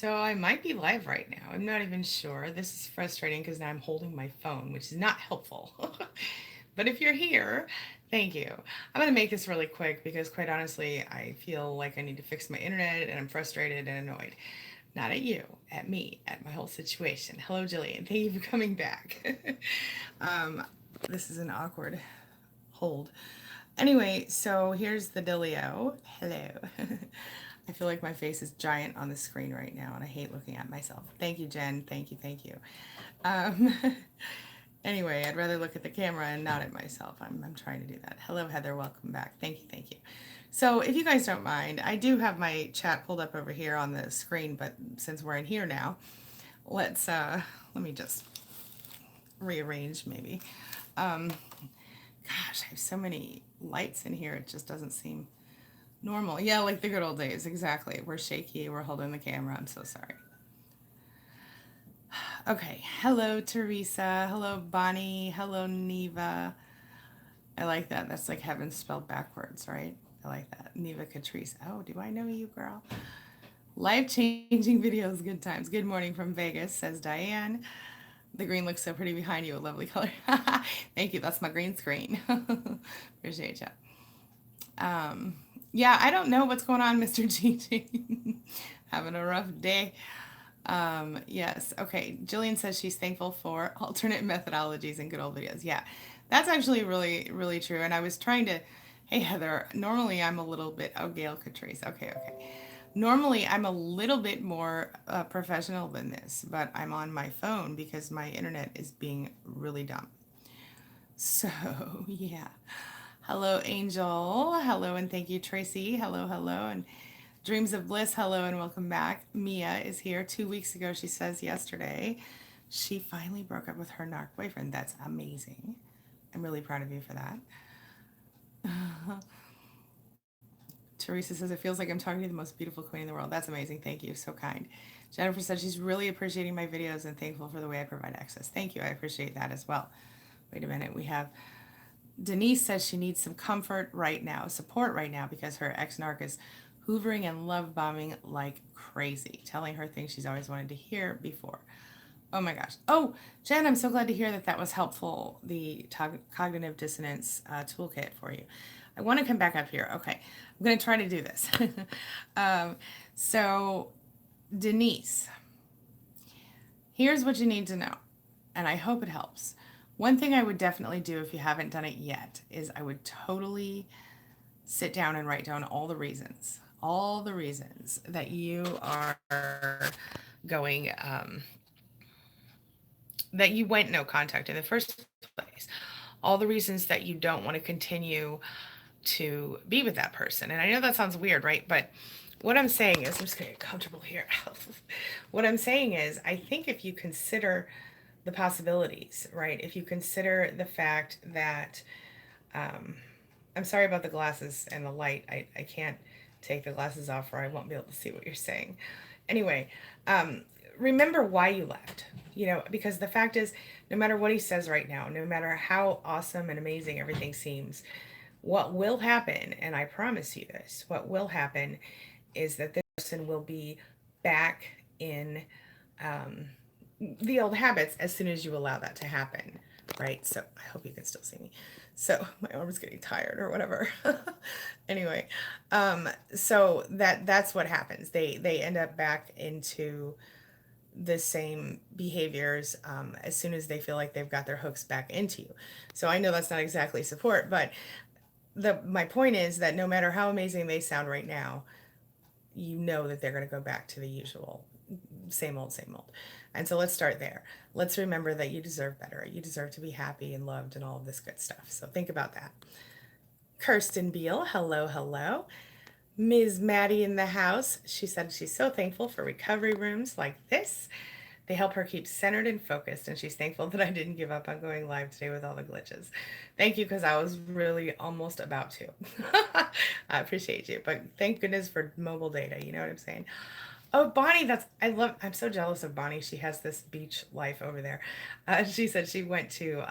So I might be live right now. I'm not even sure. This is frustrating because now I'm holding my phone, which is not helpful. But if you're here, thank you. I'm going to make this really quick because, quite honestly, I feel like I need to fix my internet and I'm frustrated and annoyed. Not at you, at me, at my whole situation. Hello, Jillian. Thank you for coming back. um, this is an awkward hold. Anyway, so here's the dealio. Hello. I feel like my face is giant on the screen right now, and I hate looking at myself. Thank you, Jen. Thank you, thank you. Um, anyway, I'd rather look at the camera and not at myself. I'm trying to do that. Hello, Heather. Welcome back. Thank you, thank you. So, if you guys don't mind, I do have my chat pulled up over here on the screen, but since we're in here now, let me just rearrange maybe. Um, Gosh, I have so many lights in here. It just doesn't seem normal. Yeah, like the good old days. Exactly. We're shaky. We're holding the camera. I'm so sorry. Okay. Hello, Teresa. Hello, Bonnie. Hello, Neva. I like that. That's like heaven spelled backwards, right? I like that. Neva Catrice. Oh, do I know you, girl? Life changing videos, good times. Good morning from Vegas, says Diane. The green looks so pretty behind you. A lovely color. Thank you. That's my green screen. Appreciate you. Um, yeah, I don't know what's going on, Mr. GG. Having a rough day. Yes. Okay. Jillian says she's thankful for alternate methodologies and good old videos. Yeah, that's actually really, really true. And I was trying to, hey, Heather, normally I'm a little bit, oh, Gail Catrice. Okay. Okay. Normally I'm a little bit more professional than this, but I'm on my phone because my internet is being really dumb. So, yeah. Hello, Angel. Hello, and thank you, Tracy. Hello, hello. And Dreams of Bliss, hello, and welcome back. Mia is here. 2 weeks ago, she says yesterday, she finally broke up with her narc boyfriend. That's amazing. I'm really proud of you for that. Teresa says, it feels like I'm talking to the most beautiful queen in the world. That's amazing. Thank you. So kind. Jennifer said she's really appreciating my videos and thankful for the way I provide access. Thank you. I appreciate that as well. Wait a minute. We have Denise says she needs some comfort right now, support right now, because her ex narc is hoovering and love bombing like crazy, telling her things she's always wanted to hear before. Oh my gosh. Oh, Jen, I'm so glad to hear that that was helpful, the cognitive dissonance toolkit for you. I want to come back up here. Okay. I'm going to try to do this. um, so, Denise, here's what you need to know, and I hope it helps. One thing I would definitely do if you haven't done it yet is I would totally sit down and write down all the reasons that you are going, that you went no contact in the first place, all the reasons that you don't want to continue to be with that person. And I know that sounds weird, right? But what I'm saying is, I'm just going to get comfortable here. What I'm saying is, I think if you consider the possibilities, right? If you consider the fact that, um, I'm sorry about the glasses and the light. I can't take the glasses off or I won't be able to see what you're saying. Anyway, um, remember why you left, because the fact is, no matter what he says right now, no matter how awesome and amazing everything seems, what will happen, and I promise you this, what will happen is that this person will be back in um, the old habits as soon as you allow that to happen, right? So I hope you can still see me. So my arm's getting tired or whatever. Anyway, so that's what happens. They end up back into the same behaviors as soon as they feel like they've got their hooks back into you. So I know that's not exactly support, but the my point is that no matter how amazing they sound right now, you know that they're going to go back to the usual same old, same old. And so let's start there. Let's remember that you deserve better. You deserve to be happy and loved and all of this good stuff. So think about that. Kirsten Beal, hello, hello. Ms. Maddie in the house. She said she's so thankful for recovery rooms like this. They help her keep centered and focused, and she's thankful that I didn't give up on going live today with all the glitches. Thank you, because I was really almost about to. I appreciate you, but thank goodness for mobile data. You know what I'm saying? Oh, Bonnie, I'm so jealous of Bonnie. She has this beach life over there. She said she went to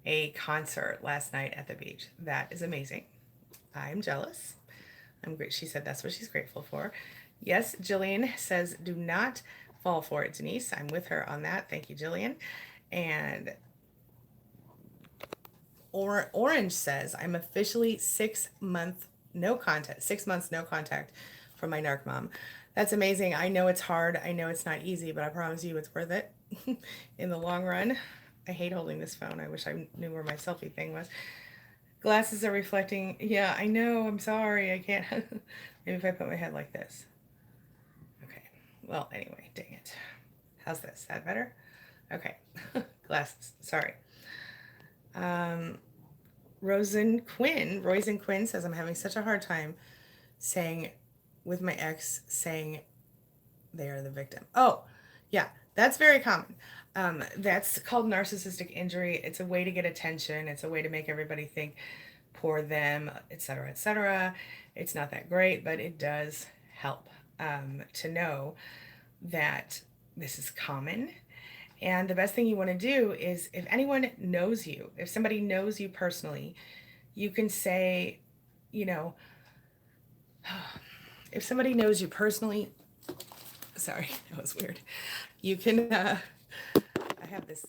a concert last night at the beach. That is amazing. I'm jealous. I'm great. She said that's what she's grateful for. Yes, Jillian says, do not fall for it, Denise. I'm with her on that. Thank you, Jillian. And Orange says, I'm officially 6 months no contact from my narc mom. That's amazing. I know it's hard. I know it's not easy, but I promise you it's worth it in the long run. I hate holding this phone. I wish I knew where my selfie thing was. Glasses are reflecting. Yeah, I know. I'm sorry. I can't. Maybe if I put my head like this. Okay. Well, anyway, dang it. How's this? Is that better? Okay. Glasses. Sorry. Um, Roisin Quinn says, I'm having such a hard time saying, with my ex, saying they are the victim. Oh, yeah, that's very common. That's called narcissistic injury. It's a way to get attention. It's a way to make everybody think poor them, etc., etc. It's not that great, but it does help to know that this is common. And the best thing you want to do is if anyone knows you, if somebody knows you personally, you can say, you know, if somebody knows you personally, sorry, that was weird. You can, I have this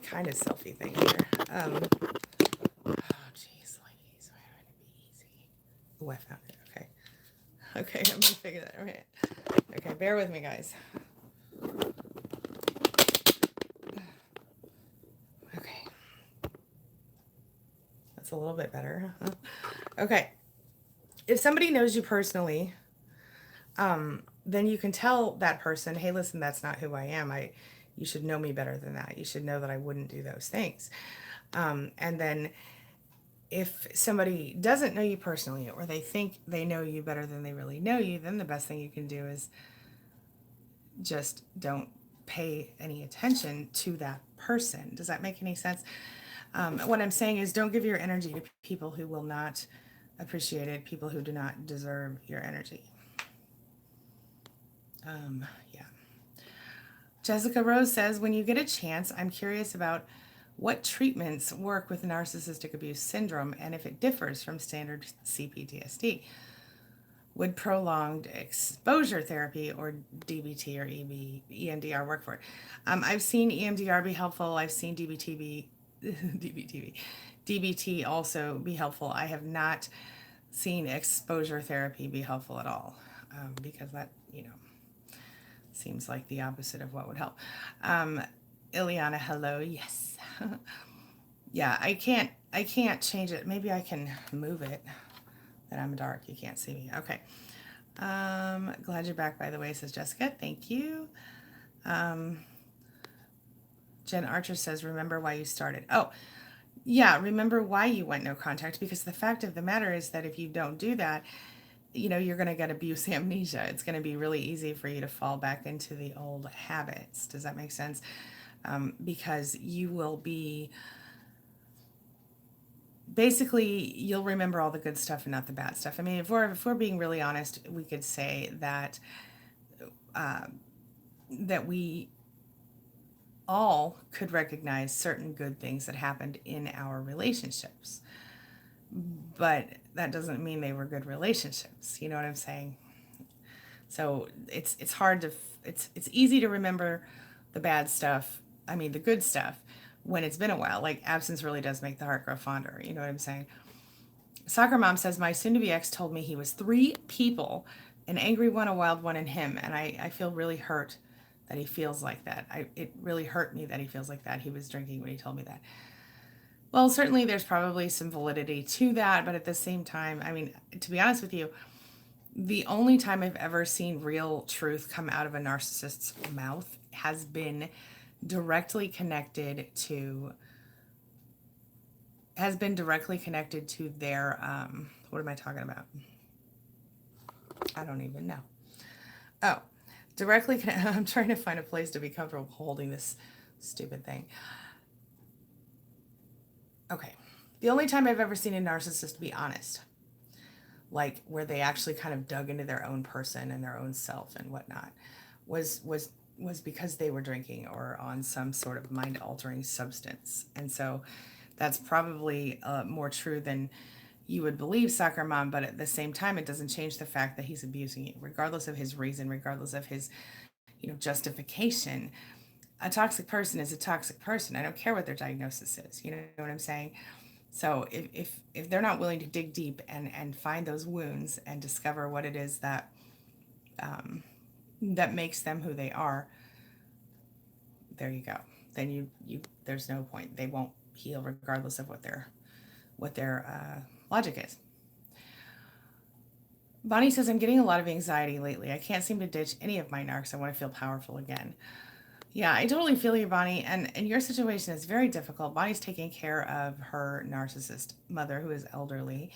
kind of selfie thing here. Oh, jeez, ladies, why would it be easy? Oh, I found it. Okay. Okay, I'm gonna figure that out. Right. Okay, bear with me, guys. Okay. That's a little bit better. Okay. If somebody knows you personally, then you can tell that person, hey, listen, that's not who I am. You should know me better than that. You should know that I wouldn't do those things. And then if somebody doesn't know you personally or they think they know you better than they really know you, then the best thing you can do is just don't pay any attention to that person. Does that make any sense? What I'm saying is don't give your energy to people who will not appreciate it, people who do not deserve your energy. Yeah. Jessica Rose says, when you get a chance, I'm curious about what treatments work with narcissistic abuse syndrome and if it differs from standard CPTSD. Would prolonged exposure therapy or DBT or EMDR work for it? I've seen EMDR be helpful. I've seen DBT be DBT also be helpful. I have not seen exposure therapy be helpful at all because that, seems like the opposite of what would help. Ileana, hello. Yes. Yeah, I can't change it. Maybe I can move it. That I'm dark. You can't see me. Okay. Glad you're back, by the way, says Jessica. Thank you. Jen Archer says, remember why you started. Oh, yeah, remember why you went no contact, because the fact of the matter is that if you don't do that, you're going to get abuse amnesia. It's going to be really easy for you to fall back into the old habits. Does that make sense? Because you will be basically, you'll remember all the good stuff and not the bad stuff. I mean, if we're being really honest, we could say that that we all could recognize certain good things that happened in our relationships, but that doesn't mean they were good relationships. You know what I'm saying? So it's hard to it's easy to remember the bad stuff. I mean, the good stuff when it's been a while. Like absence really does make the heart grow fonder. You know what I'm saying? Soccer mom says, my soon-to-be ex told me he was three people, an angry one, a wild one, and him. And I feel really hurt that he feels like that. It really hurt me that he feels like that. He was drinking when he told me that. Well, certainly there's probably some validity to that. But at the same time, I mean, to be honest with you, the only time I've ever seen real truth come out of a narcissist's mouth has been directly connected to their what am I talking about? I don't even know. Oh, I'm trying to find a place to be comfortable holding this stupid thing. Okay. The only time I've ever seen a narcissist be honest, like where they actually kind of dug into their own person and their own self and whatnot, was because they were drinking or on some sort of mind altering substance. And so that's probably more true than you would believe soccer mom, but at the same time, it doesn't change the fact that he's abusing you, regardless of his reason, regardless of his, justification. A toxic person is a toxic person. I don't care what their diagnosis is. You know what I'm saying? So if they're not willing to dig deep and find those wounds and discover what it is that makes them who they are, there you go. Then you there's no point. They won't heal regardless of what their logic is. Bonnie says, I'm getting a lot of anxiety lately. I can't seem to ditch any of my narcs. I want to feel powerful again. Yeah, I totally feel you, Bonnie. And your situation is very difficult. Bonnie's taking care of her narcissist mother, who is elderly,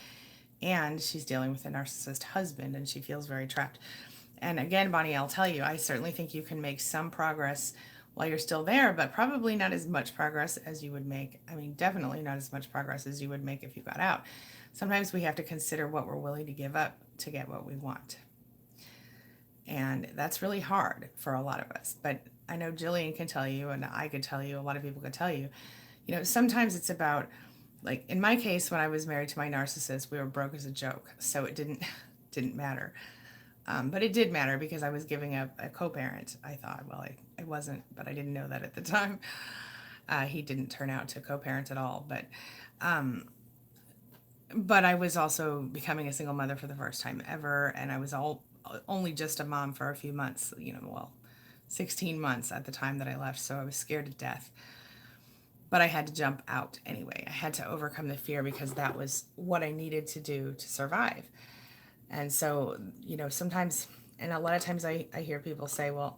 and she's dealing with a narcissist husband, and she feels very trapped. And again, Bonnie, I'll tell you, I certainly think you can make some progress while you're still there, but probably not as much progress as you would make. I mean, definitely not as much progress as you would make if you got out. Sometimes we have to consider what we're willing to give up to get what we want. And that's really hard for a lot of us. But I know Jillian can tell you, and I could tell you, a lot of people could tell you, sometimes it's about, like in my case, when I was married to my narcissist, we were broke as a joke. So it didn't matter. But it did matter because I was giving up a co-parent. I thought, well, I wasn't, but I didn't know that at the time. He didn't turn out to co-parent at all. But I was also becoming a single mother for the first time ever, and I was only just a mom for a few months. 16 months at the time that I left. So I was scared to death. But I had to jump out anyway. I had to overcome the fear because that was what I needed to do to survive. And so, sometimes, and a lot of times I hear people say, well,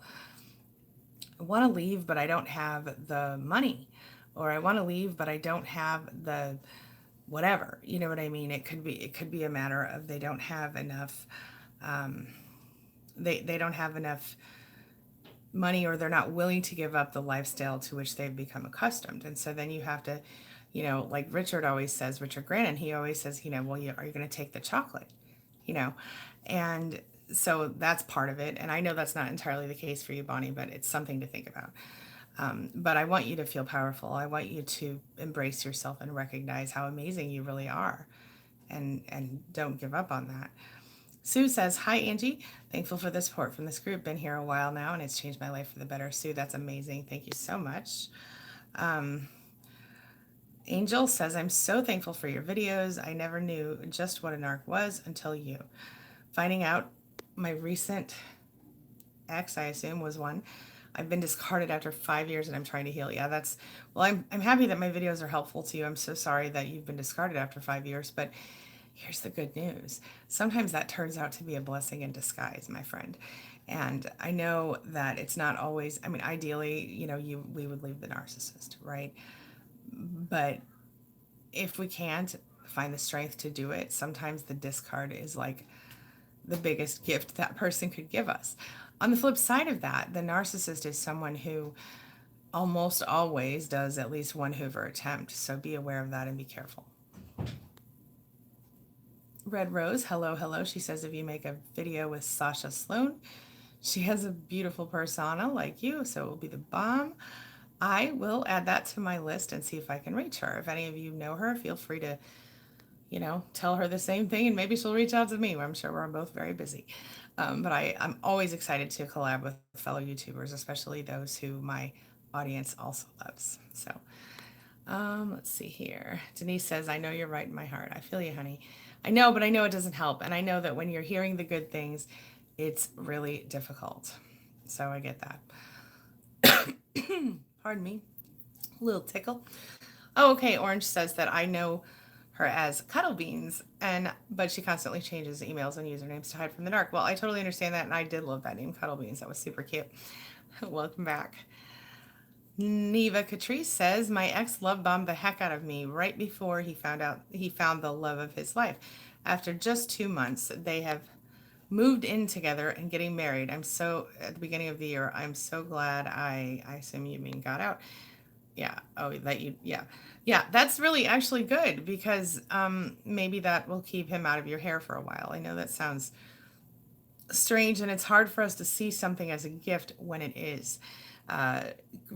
I want to leave, but I don't have the money. Or I want to leave, but I don't have the whatever. You know what I mean? It could be a matter of they don't have enough, they don't have enough money, or they're not willing to give up the lifestyle to which they've become accustomed. And so then you have to, like Richard always says, Richard Grannon, he always says, well, are you going to take the chocolate? you know, and so that's part of it. And I know that's not entirely the case for you, Bonnie, but it's something to think about. But I want you to feel powerful. I want you to embrace yourself and recognize how amazing you really are, and don't give up on that. Sue says, hi, Angie. Thankful for the support from this group. Been here a while now, and it's changed my life for the better. Sue, that's amazing. Thank you so much. Angel says, I'm so thankful for your videos. I never knew just what a narc was until you. Finding out my recent ex, I assume, was one. I've been discarded after 5 years and I'm trying to heal. Yeah, I'm happy that my videos are helpful to you. I'm so sorry that you've been discarded after 5 years, but here's the good news. Sometimes that turns out to be a blessing in disguise, my friend. And I know that it's not always, I mean, ideally, we would leave the narcissist, right? But if we can't find the strength to do it, sometimes the discard is like the biggest gift that person could give us. On the flip side of that, the narcissist is someone who almost always does at least one Hoover attempt. So be aware of that and be careful. Red Rose, hello, hello. She says, if you make a video with Sasha Sloan, she has a beautiful persona like you, so it will be the bomb. I will add that to my list and see if I can reach her. If any of you know her, feel free to, tell her the same thing, and maybe she'll reach out to me. I'm sure we're both very busy. But I'm always excited to collab with fellow YouTubers, especially those who my audience also loves. So let's see here. Denise says, I know you're right in my heart. I feel you, honey. I know, but I know it doesn't help. And I know that when you're hearing the good things, it's really difficult. So I get that. Pardon me. A little tickle. Oh, okay. Orange says that I know her as Cuddle Beans, but she constantly changes emails and usernames to hide from the dark. Well, I totally understand that, and I did love that name, Cuddle Beans. That was super cute. Welcome back. Neva Catrice says, my ex love bombed the heck out of me right before he found the love of his life. After just 2 months, they have moved in together and getting married. At the beginning of the year, I'm so glad. I assume you mean got out. Yeah. Oh, yeah, that's really actually good, because maybe that will keep him out of your hair for a while. I know that sounds strange, and it's hard for us to see something as a gift when it is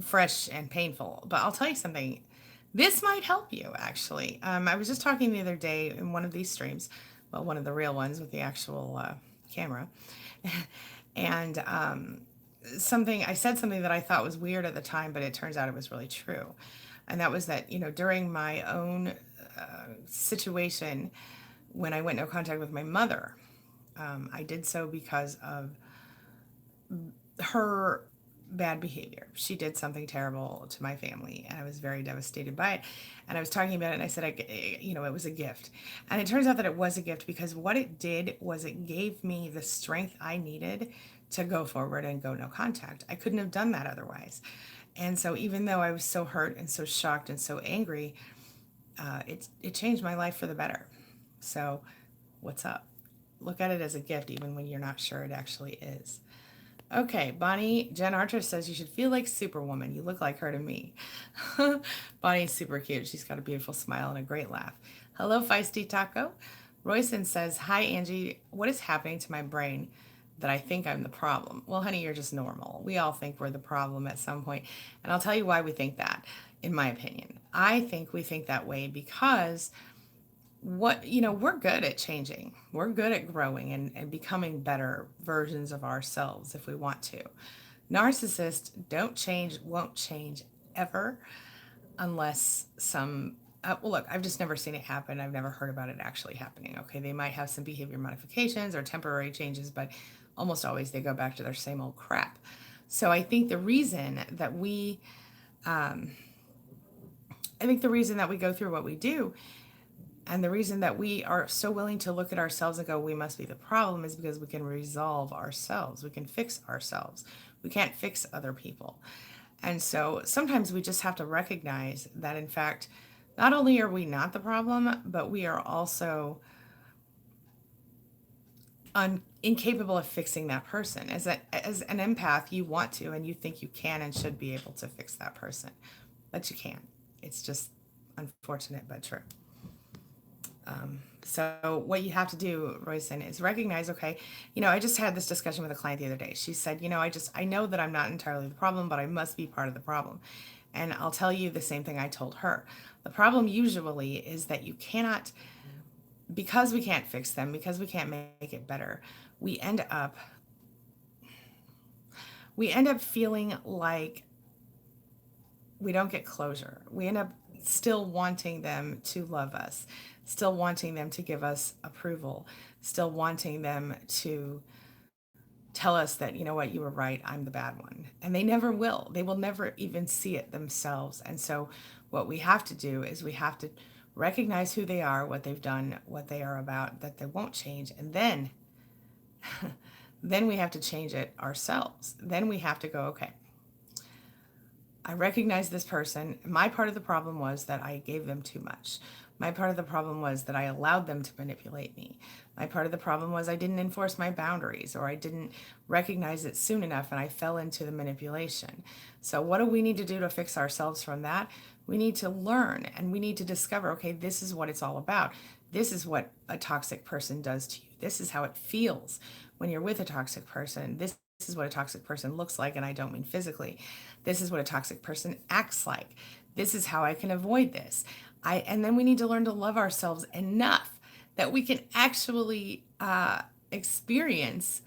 fresh and painful. But I'll tell you something, This might help you, actually. I was just talking the other day in one of these streams, well, one of the real ones with the actual camera, and something I said something that I thought was weird at the time, but it turns out it was really true, and that was that during my own situation when I went no contact with my mother, I did so because of her bad behavior. She did something terrible to my family, and I was very devastated by it. And I was talking about it, and I said, it was a gift. And it turns out that it was a gift because what it did was it gave me the strength I needed to go forward and go no contact. I couldn't have done that otherwise. And so, even though I was so hurt and so shocked and so angry, it changed my life for the better. So, what's up? Look at it as a gift, even when you're not sure it actually is. Okay, Bonnie, Jen Archer says you should feel like Superwoman. You look like her to me. Bonnie's super cute. She's got a beautiful smile and a great laugh. Hello, Feisty Taco. Royson says, hi, Angie. What is happening to my brain that I think I'm the problem? Well, honey, you're just normal. We all think we're the problem at some point. And I'll tell you why we think that, in my opinion. I think we think that way because we're good at changing. We're good at growing and becoming better versions of ourselves if we want to. Narcissists don't change, won't change ever unless well, look, I've just never seen it happen. I've never heard about it actually happening. Okay, they might have some behavior modifications or temporary changes, but almost always they go back to their same old crap. So I think the reason that we go through what we do, and the reason that we are so willing to look at ourselves and go, we must be the problem, is because we can resolve ourselves. We can fix ourselves. We can't fix other people. And so sometimes we just have to recognize that, in fact, not only are we not the problem, but we are also incapable of fixing that person. As an empath, you want to, and you think you can and should be able to fix that person, but you can't. It's just unfortunate, but true. So what you have to do, Royson, is recognize, okay, I just had this discussion with a client the other day. She said, I know that I'm not entirely the problem, but I must be part of the problem. And I'll tell you the same thing I told her. The problem usually is that you cannot, because we can't fix them, because we can't make it better, we end up feeling like we don't get closure. We end up still wanting them to love us, still wanting them to give us approval, still wanting them to tell us that, what, you were right, I'm the bad one. And they never will. They will never even see it themselves. And so what we have to do is we have to recognize who they are, what they've done, what they are about, that they won't change. And then, then we have to change it ourselves. Then we have to go, okay, I recognize this person. My part of the problem was that I gave them too much. My part of the problem was that I allowed them to manipulate me. My part of the problem was I didn't enforce my boundaries, or I didn't recognize it soon enough and I fell into the manipulation. So what do we need to do to fix ourselves from that? We need to learn and we need to discover, okay, this is what it's all about. This is what a toxic person does to you. This is how it feels when you're with a toxic person. This is what a toxic person looks like, and I don't mean physically. This is what a toxic person acts like. This is how I can avoid this. And then we need to learn to love ourselves enough that we can actually experience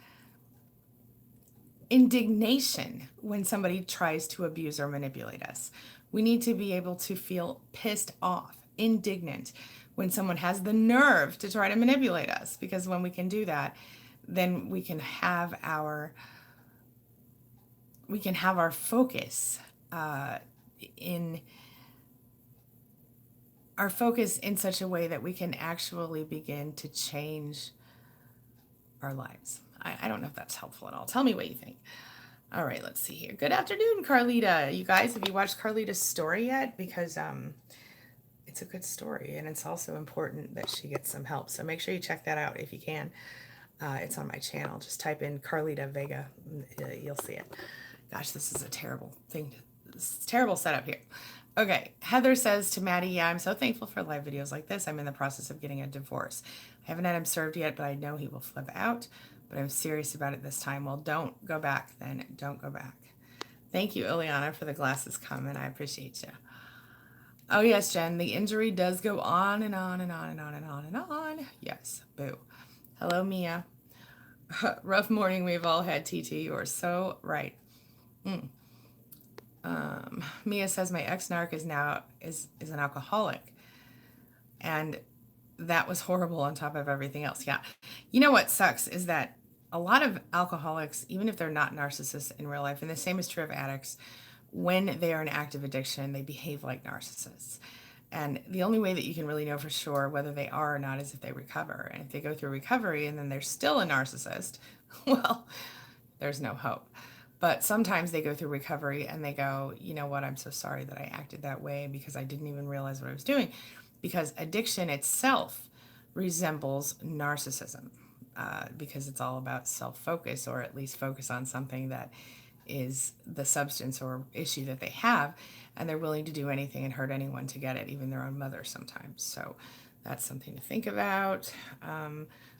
indignation when somebody tries to abuse or manipulate us. We need to be able to feel pissed off, indignant, when someone has the nerve to try to manipulate us, because when we can do that, then we can have our focus in such a way that we can actually begin to change our lives. I don't know if that's helpful at all. Tell me what you think. All right, let's see here. Good afternoon, Carlita. You guys, have you watched Carlita's story yet? Because it's a good story, and it's also important that she gets some help. So make sure you check that out if you can. It's on my channel. Just type in Carlita Vega. You'll see it. Gosh, this is a terrible thing. Terrible setup here. Okay, Heather says to Maddie, yeah, I'm so thankful for live videos like this. I'm in the process of getting a divorce. I haven't had him served yet, but I know he will flip out. But I'm serious about it this time. Well, don't go back then. Don't go back. Thank you, Ileana, for the glasses comment. I appreciate you. Oh, yes, Jen, the injury does go on and on and on and on and on and on. Yes, boo. Hello, Mia. Rough morning we've all had, TT. You are so right. Mm. Mia says my ex narc is now is an alcoholic, and that was horrible on top of everything else. Yeah, you know what sucks is that a lot of alcoholics, even if they're not narcissists in real life, and the same is true of addicts, when they are in active addiction, they behave like narcissists. And the only way that you can really know for sure whether they are or not is if they recover. And if they go through recovery and then they're still a narcissist, well, there's no hope. But sometimes they go through recovery and they go, you know what, I'm so sorry that I acted that way because I didn't even realize what I was doing. Because addiction itself resembles narcissism, because it's all about self focus, or at least focus on something that is the substance or issue that they have, and they're willing to do anything and hurt anyone to get it, even their own mother sometimes. So that's something to think about.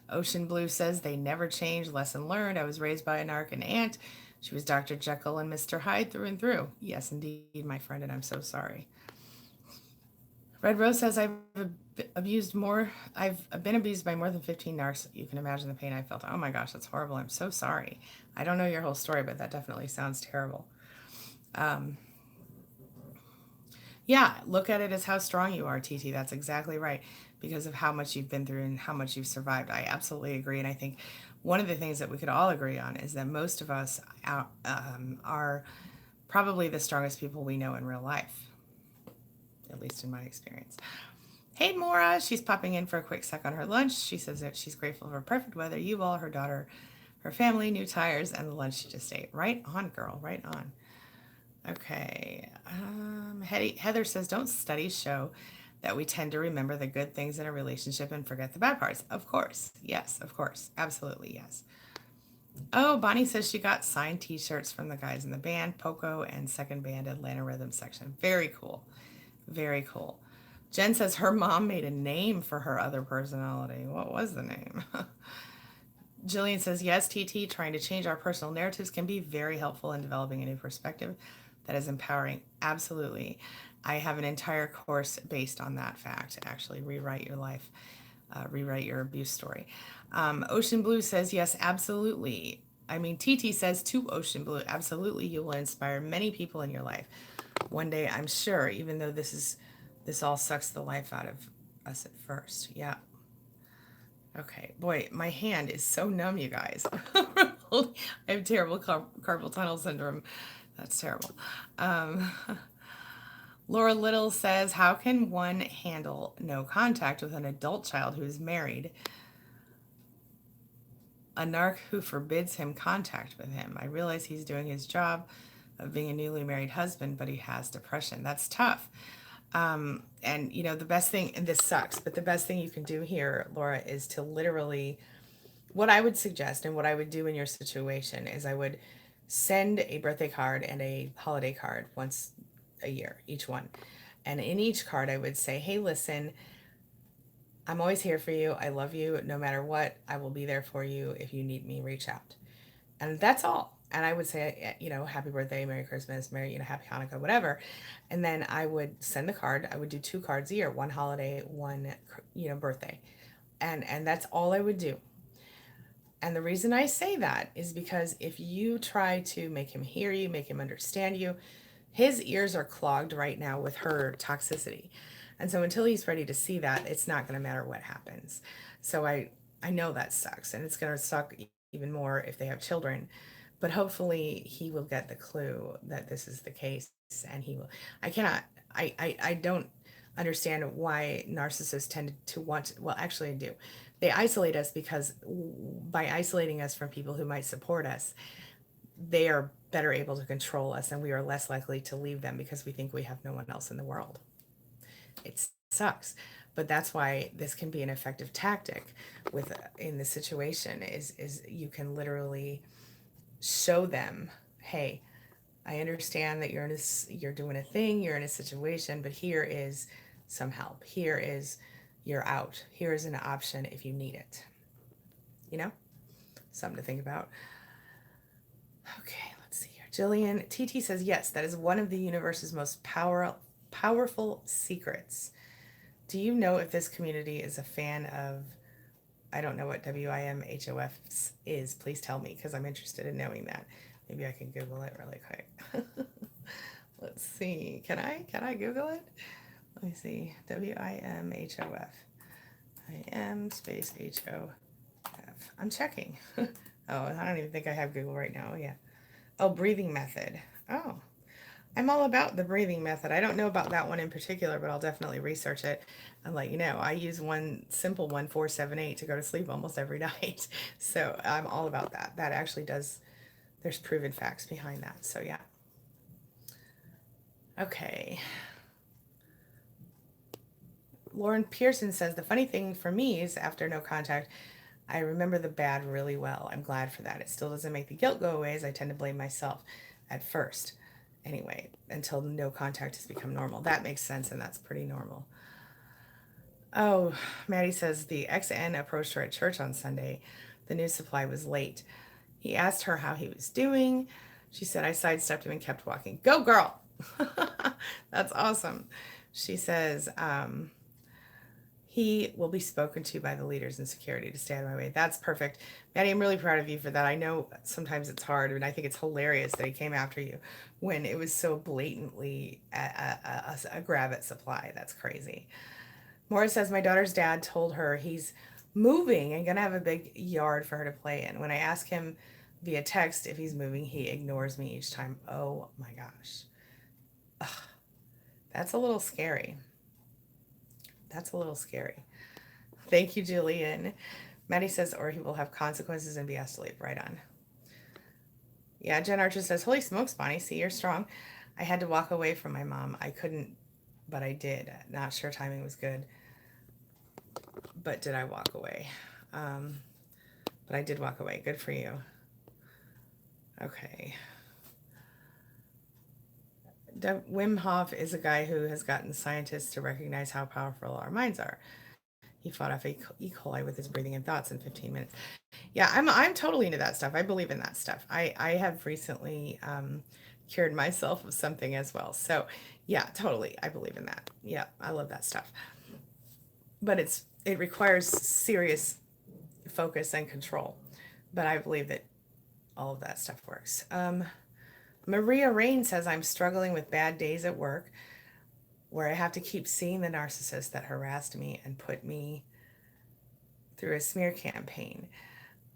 Ocean Blue says they never change. Lesson learned. I was raised by a narc and aunt. She was Dr. Jekyll and Mr. Hyde through and through. Yes, indeed, my friend, and I'm so sorry. Red Rose says I've been abused by more than 15 narcs. You can imagine the pain I felt. Oh my gosh, that's horrible. I'm so sorry. I don't know your whole story, but that definitely sounds terrible. Um, yeah, look at it as how strong you are, TT. That's exactly right. Because of how much you've been through and how much you've survived. I absolutely agree. And I think one of the things that we could all agree on is that most of us are probably the strongest people we know in real life, at least in my experience. Hey, Mora. She's popping in for a quick sec on her lunch. She says that she's grateful for perfect weather, you all, her daughter, her family, new tires, and the lunch she just ate. Right on, girl. Right on. Okay. Heather says, don't studies show that we tend to remember the good things in a relationship and forget the bad parts? Of course. Yes, of course. Absolutely, yes. Oh, Bonnie says she got signed t shirts from the guys in the band, Poco and second band Atlanta Rhythm section. Very cool. Very cool. Jen says her mom made a name for her other personality. What was the name? Jillian says, yes, TT, trying to change our personal narratives can be very helpful in developing a new perspective that is empowering. Absolutely. I have an entire course based on that fact, actually, rewrite your life, rewrite your abuse story. Ocean Blue says, yes, absolutely. I mean, TT says to Ocean Blue, absolutely, you will inspire many people in your life. One day, I'm sure, even though this all sucks the life out of us at first. Yeah. Okay, boy, my hand is so numb, you guys. I have terrible carpal tunnel syndrome. That's terrible. Um, Laura Little says, how can one handle no contact with an adult child who is married? A narc who forbids him contact with him. I realize he's doing his job of being a newly married husband, but he has depression. That's tough. And you know, the best thing, and this sucks, but the best thing you can do here, Laura, is to literally, what I would suggest and what I would do in your situation is I would send a birthday card and a holiday card once a year, each one. And in each card, I would say, hey, listen, I'm always here for you. I love you. No matter what, I will be there for you. If you need me, reach out. And that's all. And I would say, you know, happy birthday, Merry Christmas, Merry, you know, Happy Hanukkah, whatever. And then I would send the card. I would do two cards a year, one holiday, one, you know, birthday. And that's all I would do. And the reason I say that is because if you try to make him hear you, make him understand you, his ears are clogged right now with her toxicity. And so until he's ready to see that, it's not going to matter what happens. So I know that sucks, and it's going to suck even more if they have children. But hopefully he will get the clue that this is the case, and he will. I cannot I don't understand why narcissists tend to want to, well, actually I do. They isolate us because by isolating us from people who might support us, they are better able to control us, and we are less likely to leave them because we think we have no one else in the world. It sucks, but that's why this can be an effective tactic with in this situation is you can literally show them, hey, I understand that you're doing a thing, you're in a situation, but here is some help. Here is you're out. Here is an option if you need it. You know? Something to think about. Okay, let's see here. Jillian, TT says, yes, that is one of the universe's most Powerful Secrets. Do you know if this community is a fan of, I don't know what WIMHOF is. Please tell me because I'm interested in knowing that. Maybe I can Google it really quick. Let's see. Can I Google it? Let me see. WIMHOF. I am space HOF. I'm checking. Oh, I don't even think I have Google right now. Yeah. Oh, breathing method. Oh, I'm all about the breathing method. I don't know about that one in particular, but I'll definitely research it and let you know. I use one simple one, 478, to go to sleep almost every night. So I'm all about that. That actually does, there's proven facts behind that. So yeah. Okay. Lauren Pearson says, the funny thing for me is after no contact, I remember the bad really well. I'm glad for that. It still doesn't make the guilt go away as I tend to blame myself at first. Anyway, until no contact has become normal. That makes sense, and that's pretty normal. Oh, Maddie says the ex-N approached her at church on Sunday. The news supply was late. He asked her how he was doing. She said, I sidestepped him and kept walking. Go, girl! That's awesome. She says, he will be spoken to by the leaders in security to stay out of my way. That's perfect. Maddie, I'm really proud of you for that. I know sometimes it's hard, and I think it's hilarious that he came after you when it was so blatantly a grab at supply. That's crazy. Morris says, my daughter's dad told her he's moving and gonna have a big yard for her to play in. When I ask him via text if he's moving, he ignores me each time. Oh my gosh. Ugh, that's a little scary. That's a little scary. Thank you, Jillian. Maddie says, or he will have consequences and be asked to leave. Right on. Yeah, Jen Archer says, holy smokes, Bonnie, see, you're strong. I had to walk away from my mom. I couldn't, but I did. Not sure timing was good, but did I walk away? But I did walk away. Good for you. Okay. Wim Hof is a guy who has gotten scientists to recognize how powerful our minds are. He fought off E. coli with his breathing and thoughts in 15 minutes. Yeah, I'm totally into that stuff. I believe in that stuff. I have recently cured myself of something as well. So yeah, totally. I believe in that. Yeah, I love that stuff. But it requires serious focus and control. But I believe that all of that stuff works. Maria Rain says, I'm struggling with bad days at work where I have to keep seeing the narcissist that harassed me and put me through a smear campaign,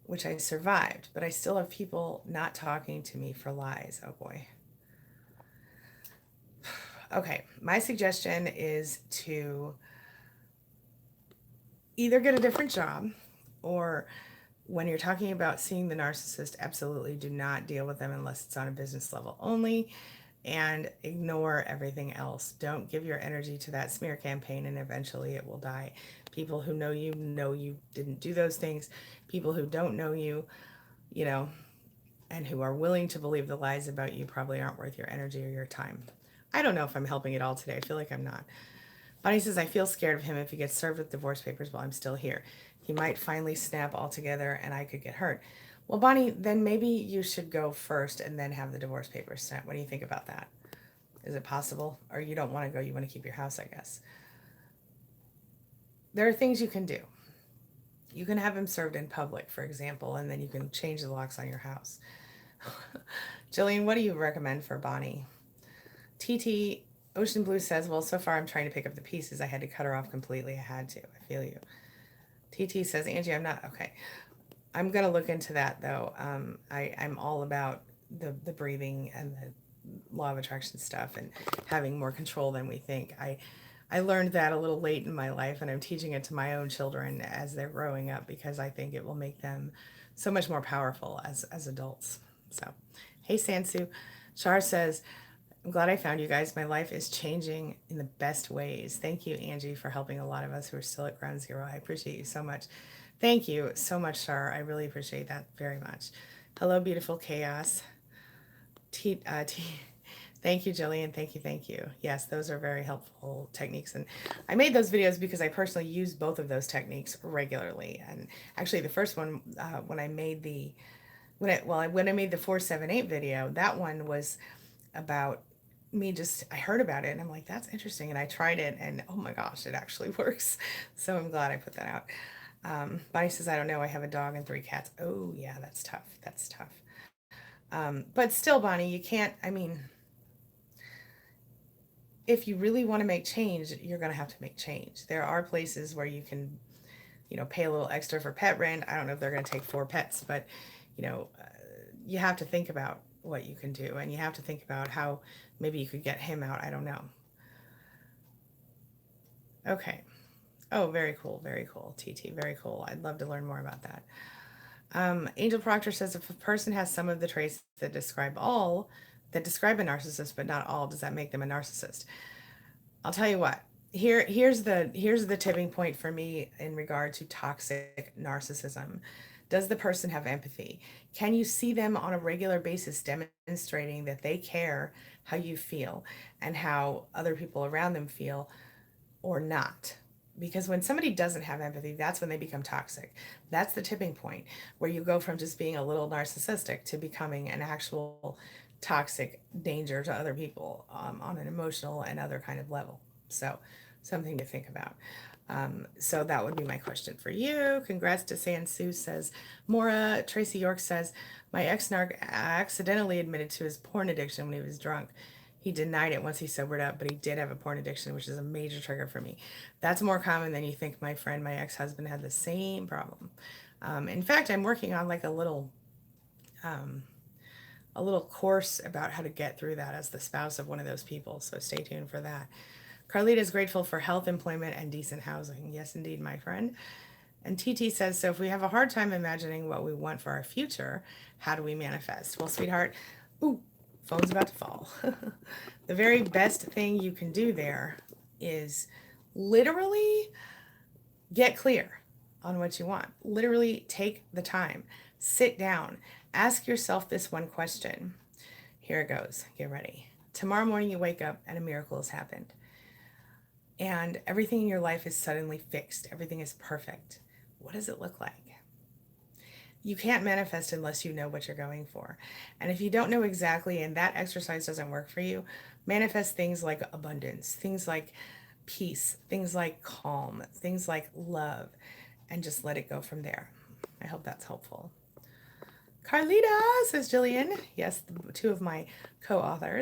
which I survived, but I still have people not talking to me for lies. Oh boy. Okay, my suggestion is to either get a different job, or when you're talking about seeing the narcissist, absolutely do not deal with them unless it's on a business level only, and ignore everything else. Don't give your energy to that smear campaign, and eventually it will die. People who know you didn't do those things. People who don't know you, you know, and who are willing to believe the lies about you probably aren't worth your energy or your time. I don't know if I'm helping at all today. I feel like I'm not. Bonnie says, I feel scared of him if he gets served with divorce papers while I'm still here. He might finally snap altogether and I could get hurt. Well, Bonnie, then maybe you should go first and then have the divorce papers sent. What do you think about that? Is it possible? Or you don't want to go, you want to keep your house, I guess. There are things you can do. You can have him served in public, for example, and then you can change the locks on your house. Jillian, what do you recommend for Bonnie? TT Ocean Blue says, well, so far I'm trying to pick up the pieces. I had to cut her off completely. I had to. I feel you. TT says, Angie, I'm not. Okay. I'm going to look into that, though. I'm all about the breathing and the law of attraction stuff and having more control than we think. I learned that a little late in my life, and I'm teaching it to my own children as they're growing up because I think it will make them so much more powerful as adults. So, hey, Sansu. Char says, I'm glad I found you guys. My life is changing in the best ways. Thank you, Angie, for helping a lot of us who are still at ground zero. I appreciate you so much. Thank you so much, Char. I really appreciate that very much. Hello, beautiful chaos. Thank you, Jillian. Thank you. Thank you. Yes, those are very helpful techniques. And I made those videos because I personally use both of those techniques regularly. And actually the first one, when I made the 478 video, that one was about I heard about it and I'm like, that's interesting. And I tried it and oh my gosh, it actually works. So I'm glad I put that out. Bonnie says, I don't know. I have a dog and 3 cats. Oh, yeah, that's tough. That's tough. But still, Bonnie, you can't, I mean, if you really want to make change, you're going to have to make change. There are places where you can, pay a little extra for pet rent. I don't know if they're going to take 4 pets, but, you know, uh, you have to think about what you can do and you have to think about how maybe you could get him out. I don't know. Okay. Oh, very cool. Very cool. TT, very cool. I'd love to learn more about that. Angel Proctor says if a person has some of the traits that describe a narcissist, but not all, does that make them a narcissist? I'll tell you what. Here's the tipping point for me in regard to toxic narcissism. Does the person have empathy? Can you see them on a regular basis demonstrating that they care how you feel and how other people around them feel or not? Because when somebody doesn't have empathy, that's when they become toxic. That's the tipping point where you go from just being a little narcissistic to becoming an actual toxic danger to other people on an emotional and other kind of level. So, something to think about. So that would be my question for you. Congrats to Sansu, says Mora. Tracy York says, my ex-narc accidentally admitted to his porn addiction when he was drunk. He denied it once he sobered up, but he did have a porn addiction, which is a major trigger for me. That's more common than you think, my friend. My ex-husband had the same problem. In fact, I'm working on like um, a little course about how to get through that as the spouse of one of those people. So stay tuned for that. Carlita is grateful for health, employment, and decent housing. Yes, indeed, my friend. And TT says, so if we have a hard time imagining what we want for our future, how do we manifest? Well, sweetheart, ooh, phone's about to fall. The very best thing you can do there is literally get clear on what you want. Literally take the time, sit down, ask yourself this one question. Here it goes. Get ready. Tomorrow morning you wake up and a miracle has happened. And everything in your life is suddenly fixed. Everything is perfect. What does it look like? You can't manifest unless you know what you're going for. And if you don't know exactly and that exercise doesn't work for you, manifest things like abundance, things like peace, things like calm, things like love, and just let it go from there. I hope that's helpful. Carlita, says Jillian. Yes, two of my co authors.